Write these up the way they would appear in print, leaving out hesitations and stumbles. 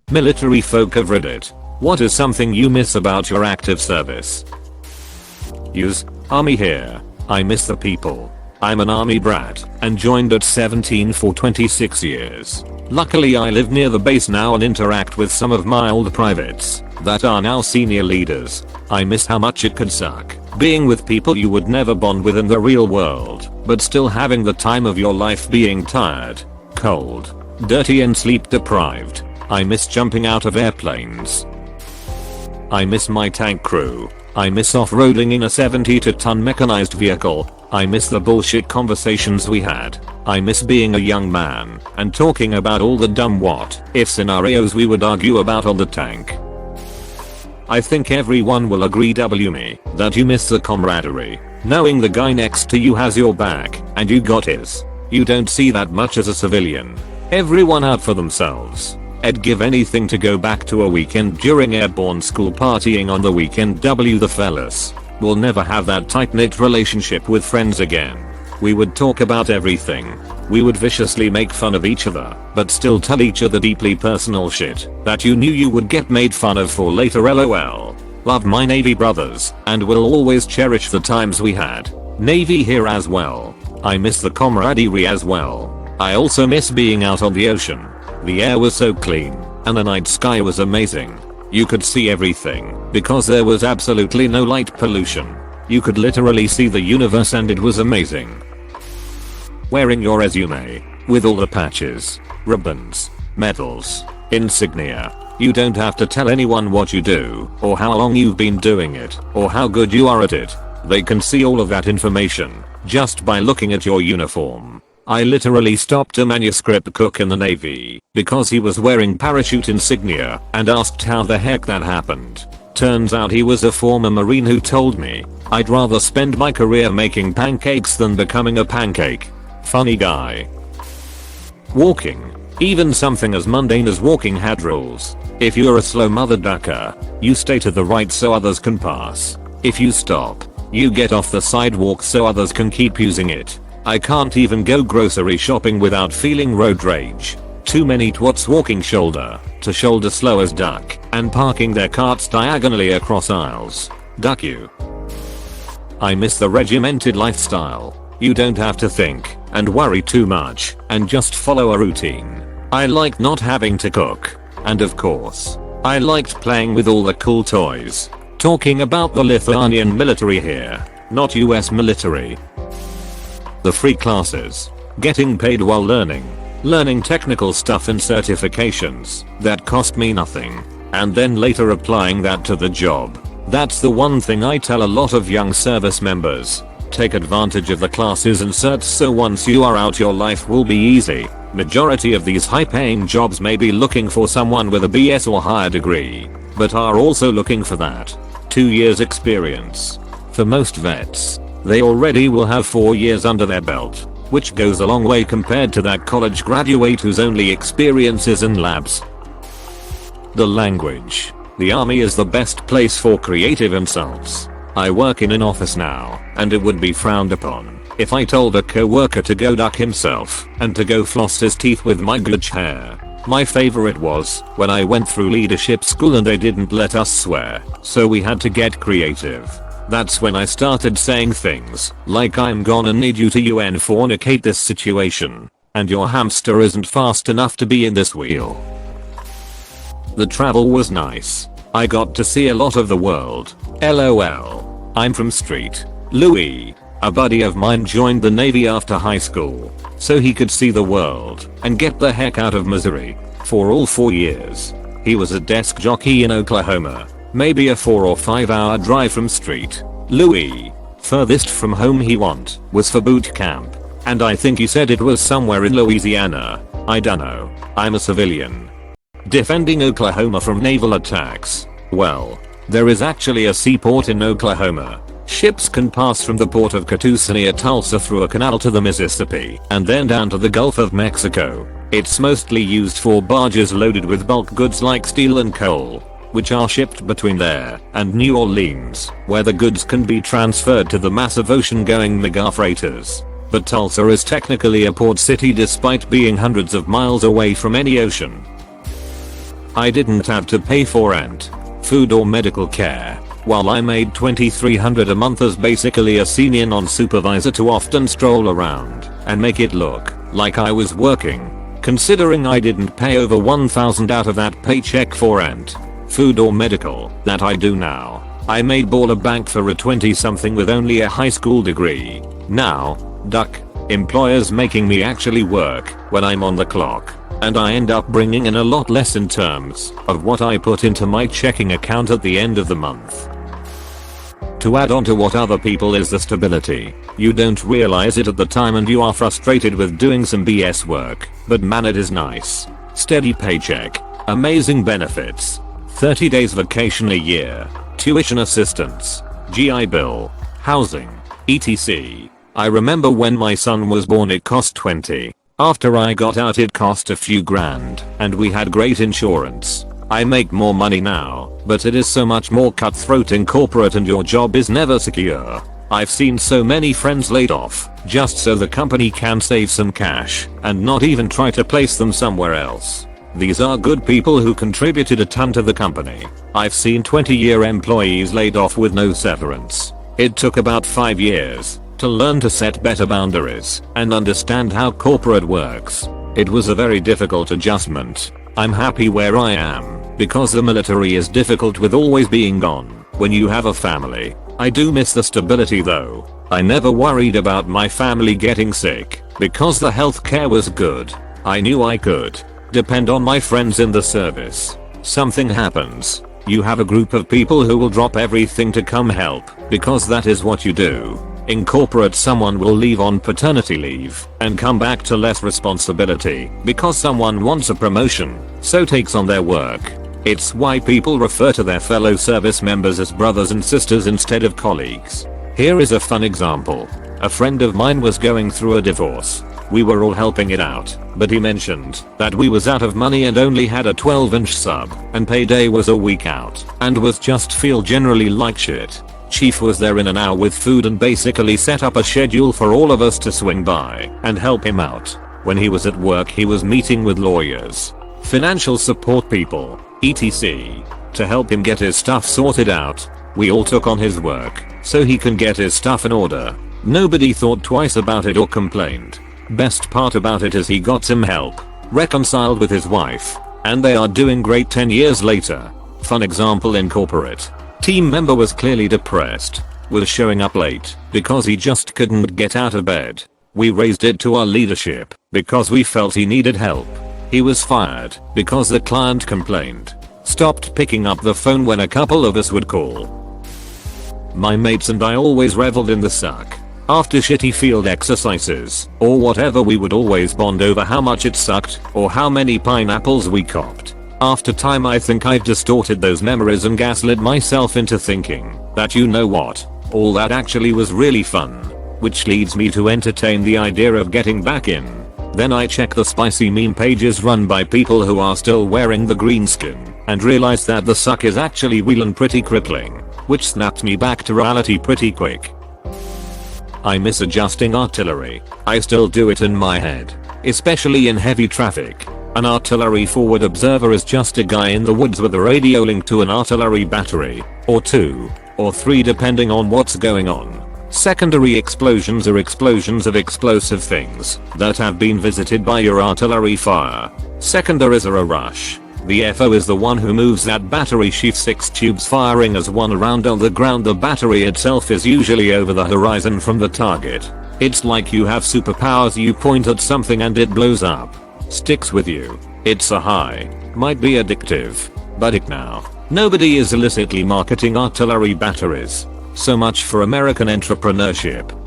Military folk of Reddit. What is something you miss about your active service? Use Army here. I miss the people. I'm an army brat and joined at 17 for 26 years. Luckily I live near the base now and interact with some of my old privates that are now senior leaders. I miss how much it could suck being with people you would never bond with in the real world, but still having the time of your life being tired, cold, dirty and sleep deprived. I miss jumping out of airplanes. I miss my tank crew. I miss off-roading in a 72-ton mechanized vehicle. I miss the bullshit conversations we had. I miss being a young man and talking about all the dumb what-if scenarios we would argue about on the tank. I think everyone will agree me that you miss the camaraderie, knowing the guy next to you has your back and you got his. You don't see that much as a civilian. Everyone out for themselves. I'd give anything to go back to a weekend during airborne school partying on the weekend. The fellas will never have that tight-knit relationship with friends again. We would talk about everything. We would viciously make fun of each other, but still tell each other deeply personal shit that you knew you would get made fun of for later. LOL. Love my Navy brothers and will always cherish the times we had. Navy here as well. I miss the camaraderie as well. I also miss being out on the ocean. The air was so clean and the night sky was amazing. You could see everything because there was absolutely no light pollution. You could literally see the universe and it was amazing. Wearing your resume with all the patches, ribbons, medals, insignia. You don't have to tell anyone what you do or how long you've been doing it or how good you are at it. They can see all of that information just by looking at your uniform. I literally stopped a manuscript cook in the Navy because he was wearing parachute insignia and asked how the heck that happened. Turns out he was a former Marine who told me I'd rather spend my career making pancakes than becoming a pancake. Funny guy. Walking. Even something as mundane as walking had rules. If you're a slow mother ducker, you stay to the right so others can pass. If you stop, you get off the sidewalk so others can keep using it. I can't even go grocery shopping without feeling road rage. Too many twats walking shoulder to shoulder slow as duck and parking their carts diagonally across aisles. Duck you. I miss the regimented lifestyle. You don't have to think and worry too much and just follow a routine. I like not having to cook. And of course, I liked playing with all the cool toys. Talking about the Lithuanian military here, not US military. The free classes. Getting paid while learning technical stuff and certifications that cost me nothing, and then later applying that to the job. That's the one thing I tell a lot of young service members. Take advantage of the classes and certs so once you are out your life will be easy. Majority of these high paying jobs may be looking for someone with a BS or higher degree, but are also looking for that 2 years experience. For most vets, they already will have 4 years under their belt, which goes a long way compared to that college graduate whose only experience is in labs. The language. The army is the best place for creative insults. I work in an office now, and it would be frowned upon if I told a coworker to go duck himself and to go floss his teeth with my good hair. My favorite was when I went through leadership school and they didn't let us swear, so we had to get creative. That's when I started saying things like I'm gonna need you to fornicate this situation, and your hamster isn't fast enough to be in this wheel. The travel was nice. I got to see a lot of the world. LOL. I'm from Street Louis. A buddy of mine joined the Navy after high school so he could see the world and get the heck out of Missouri for all 4 years. He was a desk jockey in Oklahoma, maybe a 4 or 5 hour drive from Street Louis. Furthest from home he went was for boot camp, and I think he said it was somewhere in Louisiana. I dunno. I'm a civilian. Defending Oklahoma from naval attacks. Well, there is actually a seaport in Oklahoma. Ships can pass from the port of Catoosa near Tulsa through a canal to the Mississippi and then down to the Gulf of Mexico. It's mostly used for barges loaded with bulk goods like steel and coal, which are shipped between there and New Orleans, where the goods can be transferred to the massive ocean-going mega freighters. But Tulsa is technically a port city despite being hundreds of miles away from any ocean. I didn't have to pay for rent, food or medical care, while I made $2,300 a month as basically a senior non-supervisor to often stroll around and make it look like I was working. Considering I didn't pay over $1,000 out of that paycheck for rent, food or medical that I do now. I made baller bank for a 20-something with only a high school degree. Now, duck, employers making me actually work when I'm on the clock, and I end up bringing in a lot less in terms of what I put into my checking account at the end of the month. To add on to what other people is the stability. You don't realize it at the time and you are frustrated with doing some BS work, but man it is nice. Steady paycheck, amazing benefits, 30 days vacation a year, tuition assistance, GI Bill, housing, etc. I remember when my son was born it cost 20. After I got out it cost a few grand, and we had great insurance. I make more money now, but it is so much more cutthroat in corporate and your job is never secure. I've seen so many friends laid off, just so the company can save some cash, and not even try to place them somewhere else. These are good people who contributed a ton to the company. I've seen 20-year employees laid off with no severance. It took about 5 years to learn to set better boundaries and understand how corporate works. It was a very difficult adjustment. I'm happy where I am, because the military is difficult with always being gone when you have a family. I do miss the stability though. I never worried about my family getting sick, because the healthcare was good. I knew I could depend on my friends in the service. Something happens, you have a group of people who will drop everything to come help, because that is what you do. In corporate someone will leave on paternity leave and come back to less responsibility because someone wants a promotion, so takes on their work. It's why people refer to their fellow service members as brothers and sisters instead of colleagues. Here is a fun example. A friend of mine was going through a divorce. We were all helping it out, but he mentioned that we was out of money and only had a 12-inch sub, and payday was a week out, and was just feel generally like shit. Chief was there in an hour with food and basically set up a schedule for all of us to swing by and help him out. When he was at work he was meeting with lawyers, financial support people, etc. to help him get his stuff sorted out. We all took on his work so he can get his stuff in order. Nobody thought twice about it or complained. Best part about it is he got some help, reconciled with his wife, and they are doing great 10 years later. Fun example in corporate. Team member was clearly depressed, was showing up late because he just couldn't get out of bed. We raised it to our leadership because we felt he needed help. He was fired because the client complained. Stopped picking up the phone when a couple of us would call. My mates and I always reveled in the suck. After shitty field exercises or whatever we would always bond over how much it sucked or how many pineapples we copped. After time I think I've distorted those memories and gaslit myself into thinking that you know what, all that actually was really fun. Which leads me to entertain the idea of getting back in. Then I check the spicy meme pages run by people who are still wearing the green skin and realize that the suck is actually real and pretty crippling, which snapped me back to reality pretty quick. I miss adjusting artillery. I still do it in my head, especially in heavy traffic. An artillery forward observer is just a guy in the woods with a radio link to an artillery battery, or 2, or 3 depending on what's going on. Secondary explosions are explosions of explosive things that have been visited by your artillery fire. Secondaries are a rush. The FO is the one who moves that battery sheaf 6 tubes firing as one round on the ground. The battery itself is usually over the horizon from the target. It's like you have superpowers, you point at something and it blows up. Sticks with you. It's a high. Might be addictive. But it now. Nobody is illicitly marketing artillery batteries. So much for American entrepreneurship.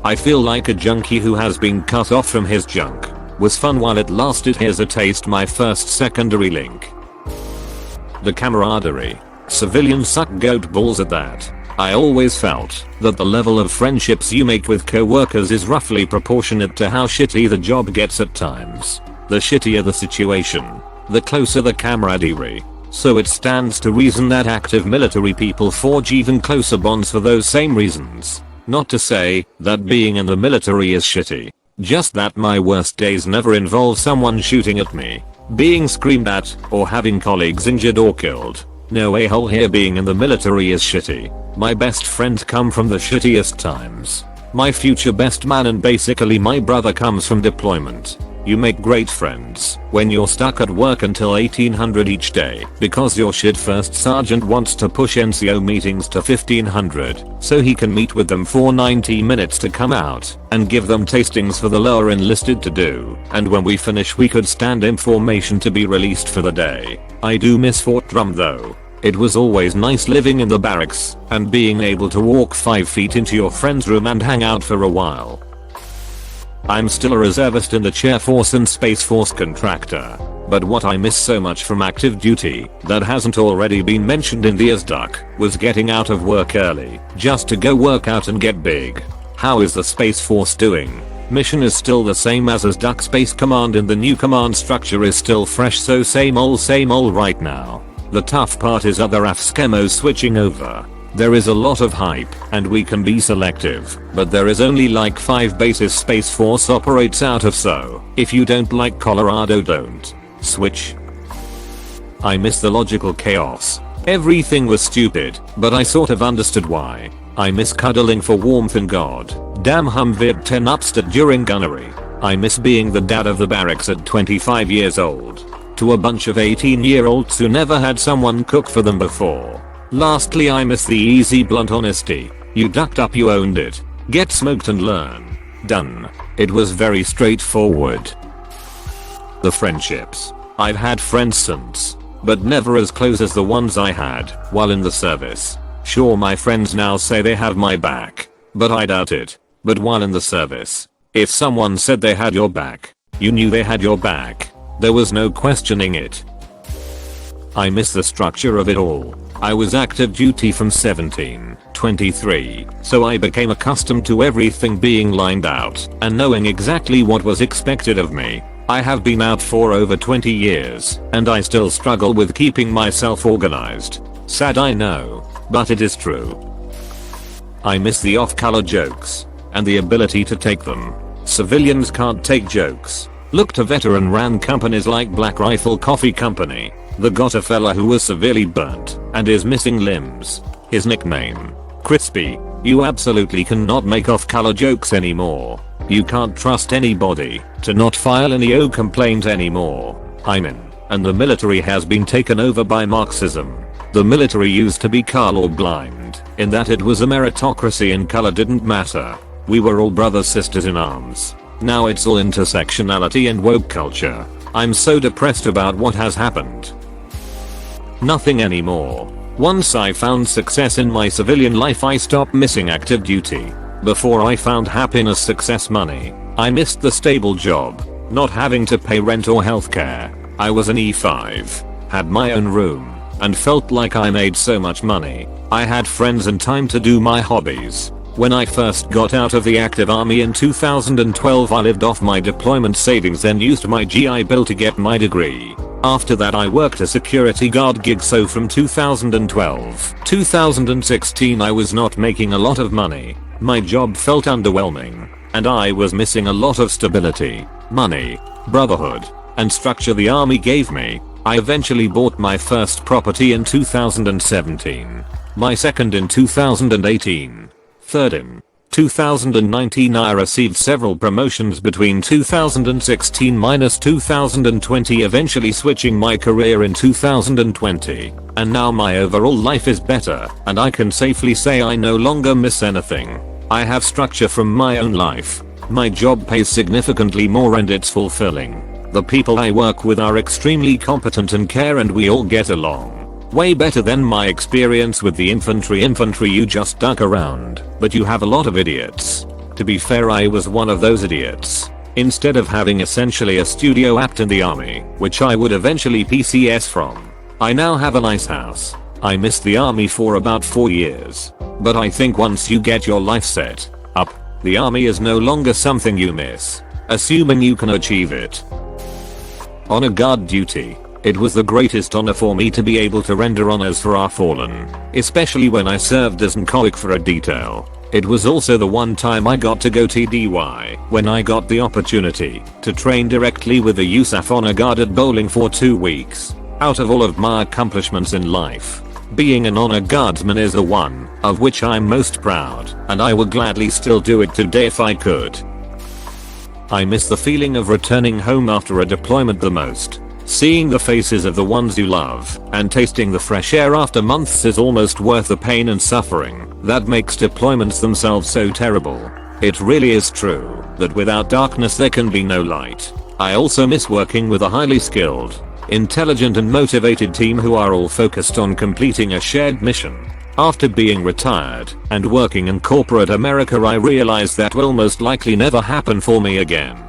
I feel like a junkie who has been cut off from his junk. Was fun while it lasted. Here's a taste. My first secondary link. The camaraderie. Civilians suck goat balls at that. I always felt that the level of friendships you make with co-workers is roughly proportionate to how shitty the job gets at times. The shittier the situation, the closer the camaraderie. So it stands to reason that active military people forge even closer bonds for those same reasons. Not to say that being in the military is shitty. Just that my worst days never involve someone shooting at me. being screamed at, or having colleagues injured or killed. No a-hole here. Being in the military is shitty. My best friends come from the shittiest times. My future best man and basically my brother comes from deployment. You make great friends when you're stuck at work until 1800 each day because your shit first sergeant wants to push NCO meetings to 1500 so he can meet with them for 90 minutes to come out and give them tastings for the lower enlisted to do, and when we finish we could stand in formation to be released for the day. I do miss Fort Drum though. It was always nice living in the barracks and being able to walk 5 feet into your friend's room and hang out for a while. I'm still a reservist in the Chair Force and Space Force contractor. But what I miss so much from active duty that hasn't already been mentioned in the ASDUC was getting out of work early just to go work out and get big. How is the Space Force doing? Mission is still the same as ASDUC. Space Command and the new command structure is still fresh, so same old right now. The tough part is other AFSCMOs switching over. There is a lot of hype and we can be selective, but there is only like 5 bases Space Force operates out of, so if you don't like Colorado, don't switch. I miss the logical chaos. Everything was stupid, but I sort of understood why. I miss cuddling for warmth and god damn Humvid 10 upstat during gunnery. I miss being the dad of the barracks at 25 years old to a bunch of 18-year-olds who never had someone cook for them before. Lastly, I miss the easy blunt honesty. You ducked up, you owned it. Get smoked and learn. Done. It was very straightforward. The friendships. I've had friends since, but never as close as the ones I had while in the service. Sure, my friends now say they have my back, but I doubt it. But while in the service, if someone said they had your back, you knew they had your back. There was no questioning it. I miss the structure of it all. I was active duty from 1723, so I became accustomed to everything being lined out and knowing exactly what was expected of me. I have been out for over 20 years and I still struggle with keeping myself organized. Sad, I know, but it is true. I miss the off-color jokes and the ability to take them. Civilians can't take jokes. Look to veteran-ran companies like Black Rifle Coffee Company. They got a fella who was severely burnt and is missing limbs. His nickname, Crispy. You absolutely cannot make off-color jokes anymore. You can't trust anybody to not file any complaint anymore. I'm in, and the military has been taken over by Marxism. The military used to be colorblind, in that it was a meritocracy and color didn't matter. We were all brothers sisters in arms. Now it's all intersectionality and woke culture. I'm so depressed about what has happened. Nothing anymore. Once I found success in my civilian life, I stopped missing active duty. Before I found happiness, success, money, I missed the stable job, not having to pay rent or healthcare. I was an E5, had my own room, and felt like I made so much money. I had friends and time to do my hobbies. When I first got out of the active army in 2012, I lived off my deployment savings and used my GI Bill to get my degree. After that I worked a security guard gig, so from 2012-2016 I was not making a lot of money. My job felt underwhelming, and I was missing a lot of stability, money, brotherhood, and structure the army gave me. I eventually bought my first property in 2017, my second in 2018. Third in 2019. I received several promotions between 2016-2020, eventually switching my career in 2020, and now my overall life is better, and I can safely say I no longer miss anything. I have structure from my own life. My job pays significantly more and it's fulfilling. The people I work with are extremely competent and care, and we all get along. Way better than my experience with the infantry. You just duck around, but you have a lot of idiots. To be fair, I was one of those idiots. Instead of having essentially a studio apt in the army, which I would eventually PCS from, I now have a nice house. I missed the army for about 4 years, but I think once you get your life set up, the army is no longer something you miss, assuming you can achieve it. Honor guard duty. It was the greatest honor for me to be able to render honors for our fallen, especially when I served as an NCOIC for a detail. It was also the one time I got to go TDY when I got the opportunity to train directly with the USAF honor guard at bowling for 2 weeks. Out of all of my accomplishments in life, being an honor guardsman is the one of which I'm most proud, and I would gladly still do it today if I could. I miss the feeling of returning home after a deployment the most. Seeing the faces of the ones you love and tasting the fresh air after months is almost worth the pain and suffering that makes deployments themselves so terrible. It really is true that without darkness there can be no light. I also miss working with a highly skilled, intelligent and motivated team who are all focused on completing a shared mission. After being retired and working in corporate America, I realized that will most likely never happen for me again.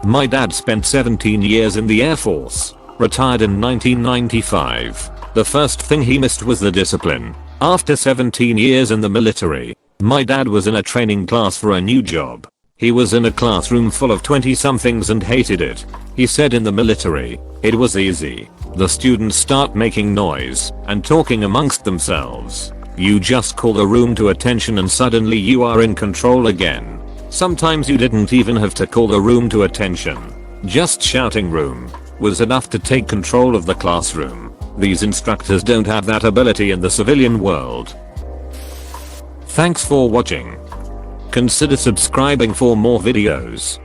My dad spent 17 years in the Air Force, retired in 1995. The first thing he missed was the discipline. After 17 years in the military, my dad was in a training class for a new job. He was in a classroom full of 20-somethings and hated it. He said in the military, it was easy. The students start making noise and talking amongst themselves. You just call the room to attention and suddenly you are in control again. Sometimes you didn't even have to call the room to attention. Just shouting room was enough to take control of the classroom. These instructors don't have that ability in the civilian world. Thanks for watching. Consider subscribing for more videos.